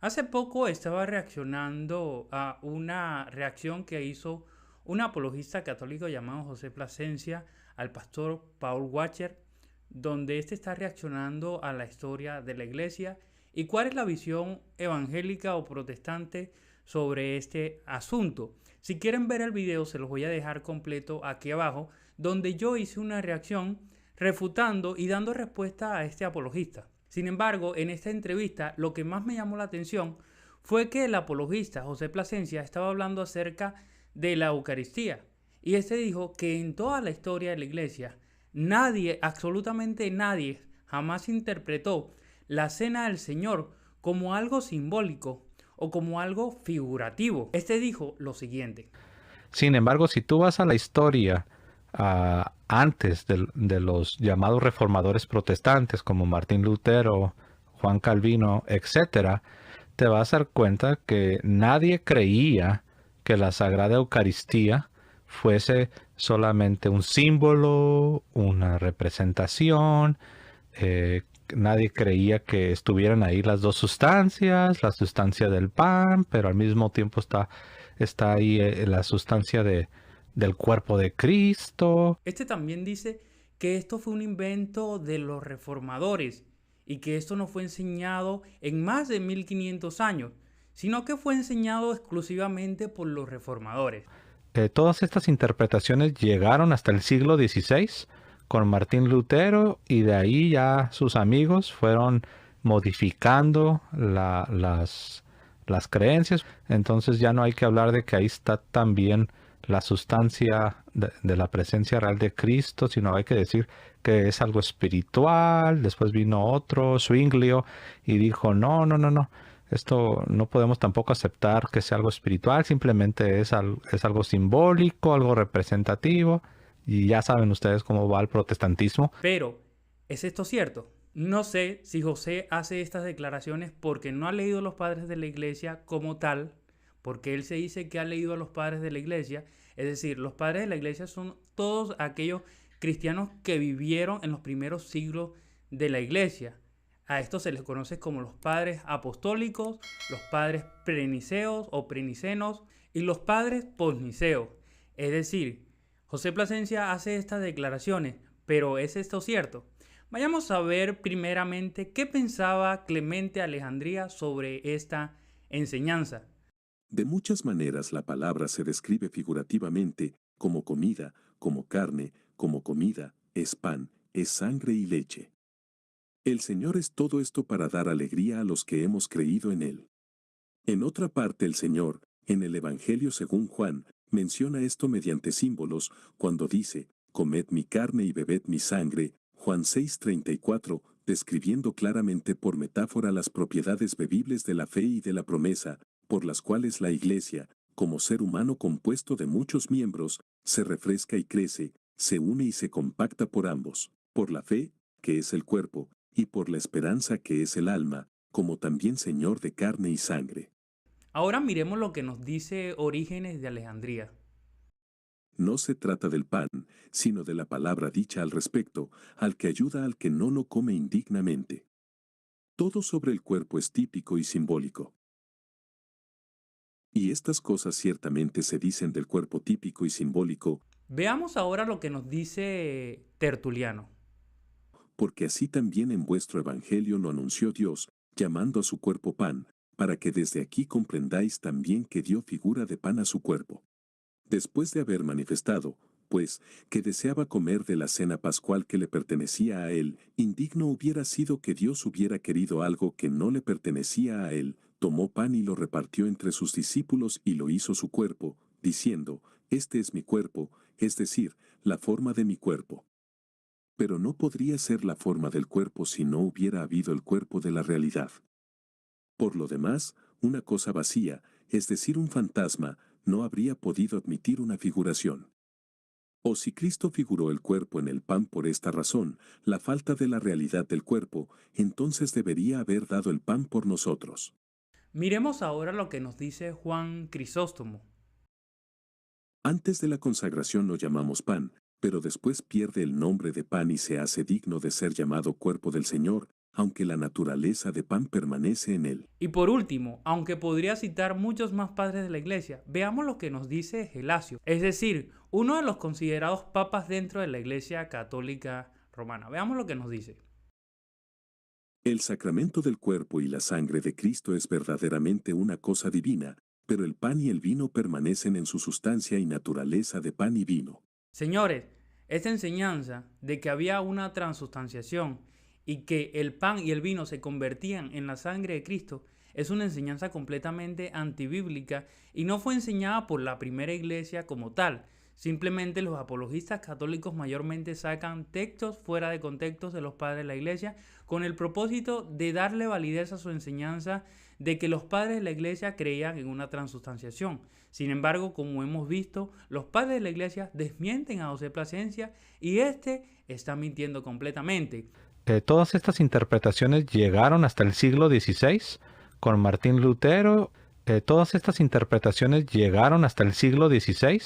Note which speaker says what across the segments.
Speaker 1: Hace poco estaba reaccionando a una reacción que hizo un apologista católico llamado José Plasencia al pastor Paul Washer, donde este está reaccionando a la historia de la iglesia y cuál es la visión evangélica o protestante sobre este asunto. Si quieren ver el video, se los voy a dejar completo aquí abajo, donde yo hice una reacción refutando y dando respuesta a este apologista. Sin embargo, en esta entrevista, lo que más me llamó la atención fue que el apologista José Plasencia estaba hablando acerca de la Eucaristía. Y este dijo que en toda la historia de la iglesia, nadie, absolutamente nadie, jamás interpretó la cena del Señor como algo simbólico o como algo figurativo. Este dijo lo siguiente.
Speaker 2: Sin embargo, si tú vas a la historia antes de los llamados reformadores protestantes como Martín Lutero, Juan Calvino, etcétera, te vas a dar cuenta que nadie creía que la Sagrada Eucaristía fuese solamente un símbolo, una representación. Nadie creía que estuvieran ahí las dos sustancias, la sustancia del pan, pero al mismo tiempo está ahí la sustancia del cuerpo de Cristo.
Speaker 1: Este también dice que esto fue un invento de los reformadores y que esto no fue enseñado en más de 1500 años, sino que fue enseñado exclusivamente por los reformadores.
Speaker 2: Todas estas interpretaciones llegaron hasta el siglo XVI con Martín Lutero y de ahí ya sus amigos fueron modificando las creencias. Entonces ya no hay que hablar de que ahí está también la sustancia de la presencia real de Cristo, sino hay que decir que es algo espiritual. Después vino otro, Zwinglio, y dijo, no, no, no, no. Esto no podemos tampoco aceptar que sea algo espiritual, simplemente es algo simbólico, algo representativo, y ya saben ustedes cómo va el protestantismo.
Speaker 1: Pero, ¿es esto cierto? No sé si José hace estas declaraciones porque no ha leído a los padres de la iglesia como tal, porque él se dice que ha leído a los padres de la iglesia. Es decir, los padres de la iglesia son todos aquellos cristianos que vivieron en los primeros siglos de la iglesia. A estos se les conoce como los padres apostólicos, los padres preniceos o prenicenos y los padres posniceos. Es decir, José Plasencia hace estas declaraciones, pero ¿es esto cierto? Vayamos a ver primeramente qué pensaba Clemente Alejandría sobre esta enseñanza.
Speaker 3: De muchas maneras la palabra se describe figurativamente como comida, como carne, como comida, es pan, es sangre y leche. El Señor es todo esto para dar alegría a los que hemos creído en Él. En otra parte el Señor, en el Evangelio según Juan, menciona esto mediante símbolos cuando dice, comed mi carne y bebed mi sangre, Juan 6:34, describiendo claramente por metáfora las propiedades bebibles de la fe y de la promesa, por las cuales la Iglesia, como ser humano compuesto de muchos miembros, se refresca y crece, se une y se compacta por ambos, por la fe, que es el cuerpo, y por la esperanza que es el alma, como también Señor de carne y sangre.
Speaker 1: Ahora miremos lo que nos dice Orígenes de Alejandría.
Speaker 3: No se trata del pan, sino de la palabra dicha al respecto, al que ayuda al que no lo come indignamente. Todo sobre el cuerpo es típico y simbólico. Y estas cosas ciertamente se dicen del cuerpo típico y simbólico,
Speaker 1: Veamos ahora lo que nos dice Tertuliano.
Speaker 3: porque así también en vuestro evangelio lo anunció Dios, llamando a su cuerpo pan, para que desde aquí comprendáis también que dio figura de pan a su cuerpo. Después de haber manifestado, pues, que deseaba comer de la cena pascual que le pertenecía a él, indigno hubiera sido que Dios hubiera querido algo que no le pertenecía a él, tomó pan y lo repartió entre sus discípulos y lo hizo su cuerpo, diciendo, este es mi cuerpo, es decir, la forma de mi cuerpo. Pero no podría ser la forma del cuerpo si no hubiera habido el cuerpo de la realidad. Por lo demás, una cosa vacía, es decir, un fantasma, no habría podido admitir una figuración. O si Cristo figuró el cuerpo en el pan por esta razón, la falta de la realidad del cuerpo, entonces debería haber dado el pan por nosotros.
Speaker 1: Miremos ahora lo que nos dice Juan Crisóstomo.
Speaker 3: Antes de la consagración lo llamamos pan, pero después pierde el nombre de pan y se hace digno de ser llamado cuerpo del Señor, aunque la naturaleza de pan permanece en él.
Speaker 1: Y por último, aunque podría citar muchos más padres de la iglesia, veamos lo que nos dice Gelasio, es decir, uno de los considerados papas dentro de la iglesia católica romana. Veamos lo que nos dice.
Speaker 3: El sacramento del cuerpo y la sangre de Cristo es verdaderamente una cosa divina, pero el pan y el vino permanecen en su sustancia y naturaleza de pan y vino.
Speaker 1: Señores, esta enseñanza de que había una transustanciación y que el pan y el vino se convertían en la sangre de Cristo es una enseñanza completamente antibíblica y no fue enseñada por la primera iglesia como tal. Simplemente los apologistas católicos mayormente sacan textos fuera de contextos de los padres de la iglesia con el propósito de darle validez a su enseñanza de que los padres de la iglesia creían en una transustanciación. Sin embargo, como hemos visto, los padres de la iglesia desmienten a José Plasencia y este está mintiendo completamente.
Speaker 2: Todas estas interpretaciones llegaron hasta el siglo XVI con Martín Lutero. Todas estas interpretaciones llegaron hasta el siglo XVI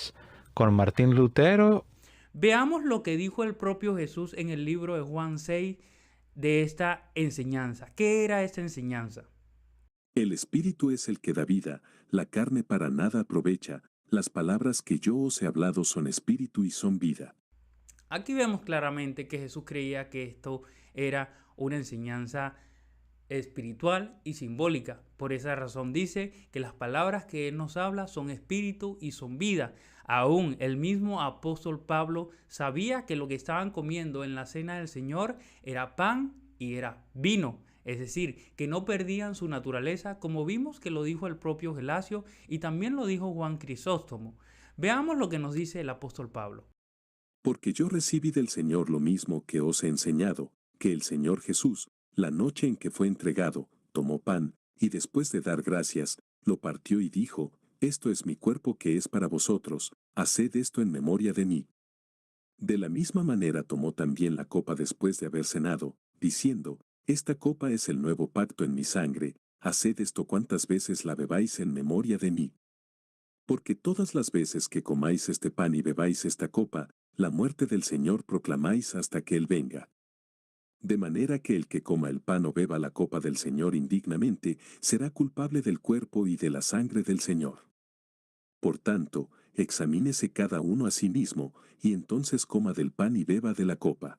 Speaker 2: con Martín Lutero.
Speaker 1: Veamos lo que dijo el propio Jesús en el libro de Juan 6 de esta enseñanza. ¿Qué era esta enseñanza?
Speaker 3: El espíritu es el que da vida, la carne para nada aprovecha, las palabras que yo os he hablado son espíritu y son vida.
Speaker 1: Aquí vemos claramente que Jesús creía que esto era una enseñanza espiritual y simbólica. Por esa razón dice que las palabras que Él nos habla son espíritu y son vida. Aún el mismo apóstol Pablo sabía que lo que estaban comiendo en la cena del Señor era pan y era vino. Es decir, que no perdían su naturaleza, como vimos que lo dijo el propio Gelasio y también lo dijo Juan Crisóstomo. Veamos lo que nos dice el apóstol Pablo.
Speaker 3: Porque yo recibí del Señor lo mismo que os he enseñado, que el Señor Jesús, la noche en que fue entregado, tomó pan, y después de dar gracias, lo partió y dijo, esto es mi cuerpo que es para vosotros, haced esto en memoria de mí. De la misma manera tomó también la copa después de haber cenado, diciendo, esta copa es el nuevo pacto en mi sangre, haced esto cuantas veces la bebáis en memoria de mí. Porque todas las veces que comáis este pan y bebáis esta copa, la muerte del Señor proclamáis hasta que Él venga. De manera que el que coma el pan o beba la copa del Señor indignamente, será culpable del cuerpo y de la sangre del Señor. Por tanto, examínese cada uno a sí mismo, y entonces coma del pan y beba de la copa.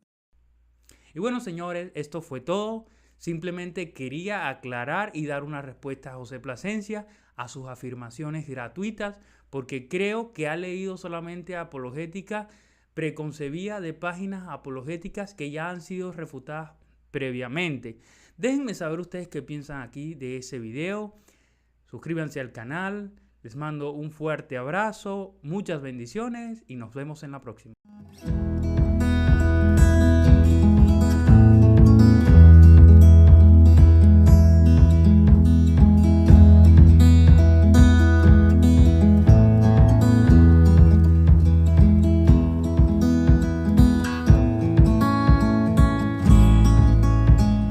Speaker 1: Y bueno, señores, esto fue todo. Simplemente quería aclarar y dar una respuesta a José Plasencia a sus afirmaciones gratuitas, porque creo que ha leído solamente apologética preconcebida de páginas apologéticas que ya han sido refutadas previamente. Déjenme saber ustedes qué piensan aquí de ese video. Suscríbanse al canal. Les mando un fuerte abrazo, muchas bendiciones y nos vemos en la próxima.